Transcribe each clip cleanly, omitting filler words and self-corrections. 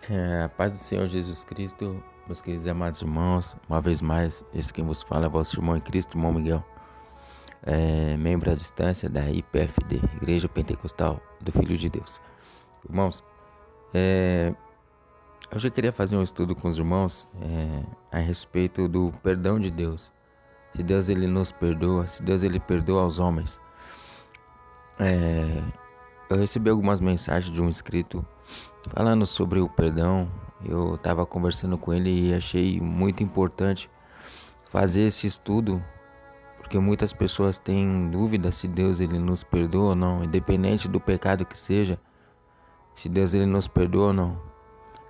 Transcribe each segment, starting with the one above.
A paz do Senhor Jesus Cristo, meus queridos e amados irmãos, uma vez mais, esse quem vos fala é vosso irmão em Cristo, irmão Miguel, membro à distância da IPFD, Igreja Pentecostal do Filho de Deus. Irmãos, hoje eu queria fazer um estudo com os irmãos a respeito do perdão de Deus. Se Deus ele nos perdoa, se Deus ele perdoa aos homens. Eu recebi algumas mensagens de um inscrito falando sobre o perdão. Eu estava conversando com ele e achei muito importante fazer esse estudo, porque muitas pessoas têm dúvida se Deus ele nos perdoa ou não, independente do pecado que seja, se Deus ele nos perdoa ou não.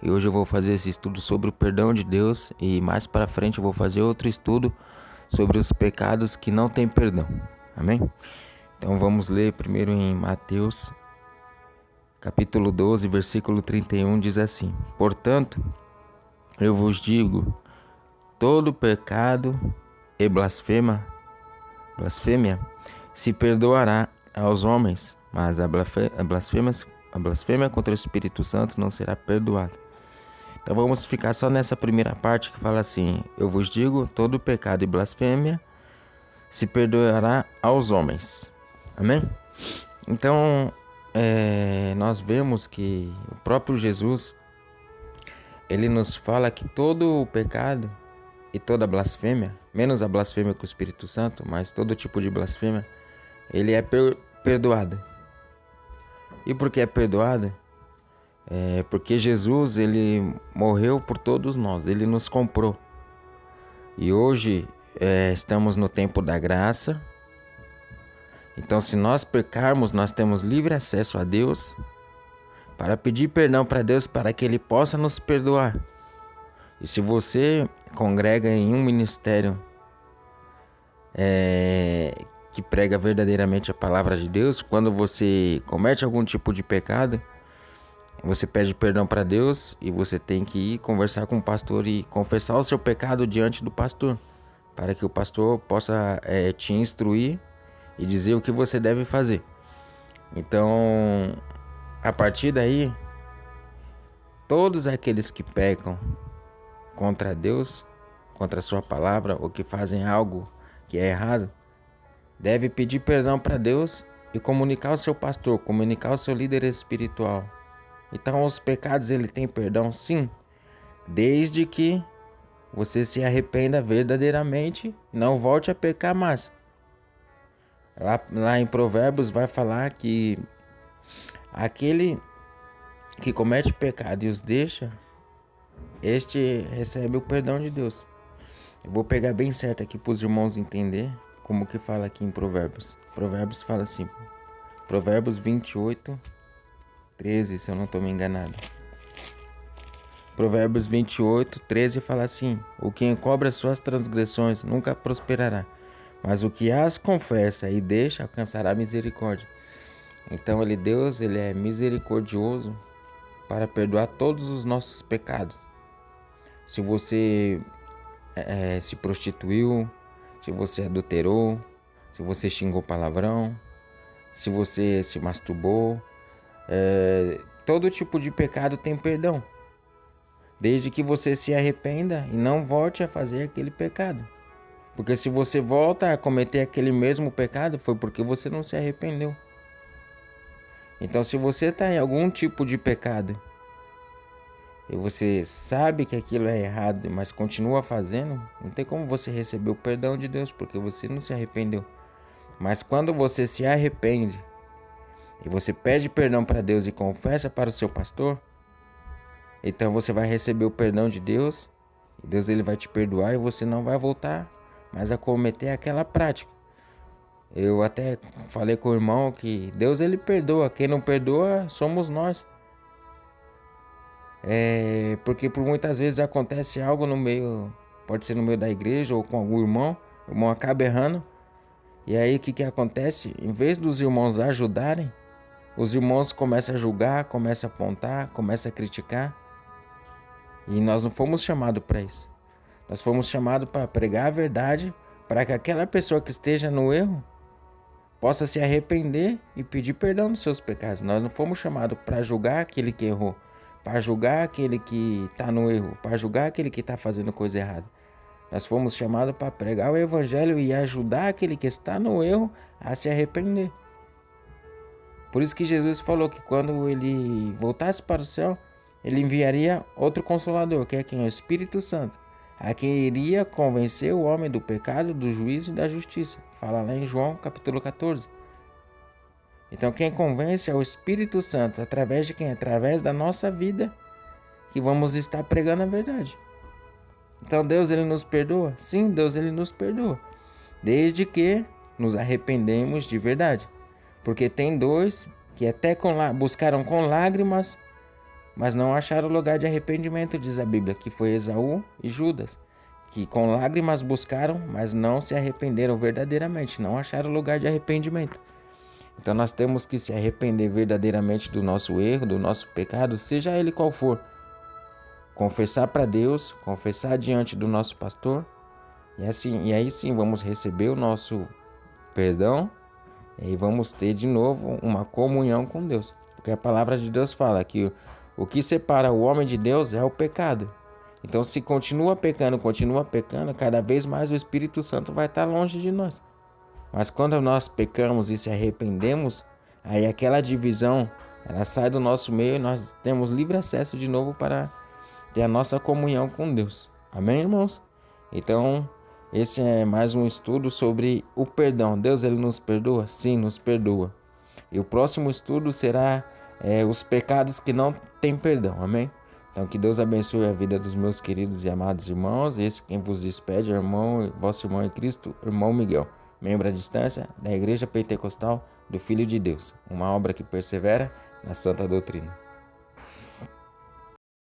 E hoje eu vou fazer esse estudo sobre o perdão de Deus e mais para frente eu vou fazer outro estudo sobre os pecados que não têm perdão. Amém? Então vamos ler primeiro em Mateus capítulo 12, versículo 31, diz assim: Portanto, eu vos digo, todo pecado e blasfêmia se perdoará aos homens, mas a blasfêmia contra o Espírito Santo não será perdoada. Então vamos ficar só nessa primeira parte que fala assim: eu vos digo, todo pecado e blasfêmia se perdoará aos homens. Amém? Então, nós vemos que o próprio Jesus, ele nos fala que todo o pecado e toda blasfêmia, menos a blasfêmia com o Espírito Santo, mas todo tipo de blasfêmia, ele é perdoado. E por que é perdoado? Porque Jesus, ele morreu por todos nós, ele nos comprou. E hoje estamos no tempo da graça. Então, se nós pecarmos, nós temos livre acesso a Deus para pedir perdão para Deus para que Ele possa nos perdoar. E se você congrega em um ministério que prega verdadeiramente a palavra de Deus, quando você comete algum tipo de pecado, você pede perdão para Deus e você tem que ir conversar com o pastor e confessar o seu pecado diante do pastor, para que o pastor possa te instruir e dizer o que você deve fazer. Então, a partir daí, todos aqueles que pecam contra Deus, contra a sua palavra, ou que fazem algo que é errado, deve pedir perdão para Deus e comunicar ao seu pastor, comunicar ao seu líder espiritual. Então, os pecados ele tem perdão, sim, desde que você se arrependa verdadeiramente e não volte a pecar mais. Lá em Provérbios vai falar que aquele que comete pecado e os deixa, este recebe o perdão de Deus. Eu vou pegar bem certo aqui para os irmãos entender como que fala aqui em Provérbios. Provérbios fala assim, Provérbios 28, 13, se eu não estou me enganado. Provérbios 28, 13 fala assim: o que encobre as suas transgressões nunca prosperará, mas o que as confessa e deixa alcançará misericórdia. Então Deus ele é misericordioso para perdoar todos os nossos pecados. Se você se prostituiu, se você adulterou, se você xingou palavrão, se você se masturbou, todo tipo de pecado tem perdão, desde que você se arrependa e não volte a fazer aquele pecado. Porque se você volta a cometer aquele mesmo pecado, foi porque você não se arrependeu. Então, se você está em algum tipo de pecado e você sabe que aquilo é errado, mas continua fazendo, não tem como você receber o perdão de Deus, porque você não se arrependeu. Mas quando você se arrepende e você pede perdão para Deus e confessa para o seu pastor, então você vai receber o perdão de Deus, e Deus ele vai te perdoar e você não vai voltar mas a cometer aquela prática. Eu até falei com o irmão que Deus ele perdoa, quem não perdoa somos nós. Porque por muitas vezes acontece algo no meio, pode ser no meio da igreja ou com algum irmão, o irmão acaba errando, e aí o que acontece? Em vez dos irmãos ajudarem, os irmãos começam a julgar, começam a apontar, começam a criticar, e nós não fomos chamados para isso. Nós fomos chamados para pregar a verdade, para que aquela pessoa que esteja no erro possa se arrepender e pedir perdão dos seus pecados. Nós não fomos chamados para julgar aquele que errou. para julgar aquele que está no erro, para julgar aquele que está fazendo coisa errada. Nós fomos chamados para pregar o evangelho e ajudar aquele que está no erro a se arrepender. Por isso que Jesus falou que quando ele voltasse para o céu, ele enviaria outro consolador, que é quem? O Espírito Santo, a quem iria convencer o homem do pecado, do juízo e da justiça. Fala lá em João capítulo 14. Então quem convence é o Espírito Santo, através de quem? Através da nossa vida, que vamos estar pregando a verdade. Então Deus, ele nos perdoa? Sim, Deus, ele nos perdoa, desde que nos arrependemos de verdade. Porque tem dois que até buscaram com lágrimas, mas não acharam lugar de arrependimento, diz a Bíblia, que foi Esaú e Judas, que com lágrimas buscaram, mas não se arrependeram verdadeiramente, não acharam lugar de arrependimento. Então nós temos que se arrepender verdadeiramente do nosso erro, do nosso pecado, seja ele qual for. Confessar para Deus, confessar diante do nosso pastor, e aí sim vamos receber o nosso perdão, e aí vamos ter de novo uma comunhão com Deus. Porque a palavra de Deus fala que o que separa o homem de Deus é o pecado. Então se continua pecando, cada vez mais o Espírito Santo vai estar longe de nós. Mas quando nós pecamos e se arrependemos, aí aquela divisão, ela sai do nosso meio e nós temos livre acesso de novo para ter a nossa comunhão com Deus. Amém, irmãos? Então, esse é mais um estudo sobre o perdão. Deus, ele nos perdoa? Sim, nos perdoa. E o próximo estudo será os pecados que não têm perdão. Amém? Então, que Deus abençoe a vida dos meus queridos e amados irmãos. Esse quem vos despede é vosso irmão em Cristo, irmão Miguel, membro à distância da Igreja Pentecostal do Filho de Deus, uma obra que persevera na santa doutrina.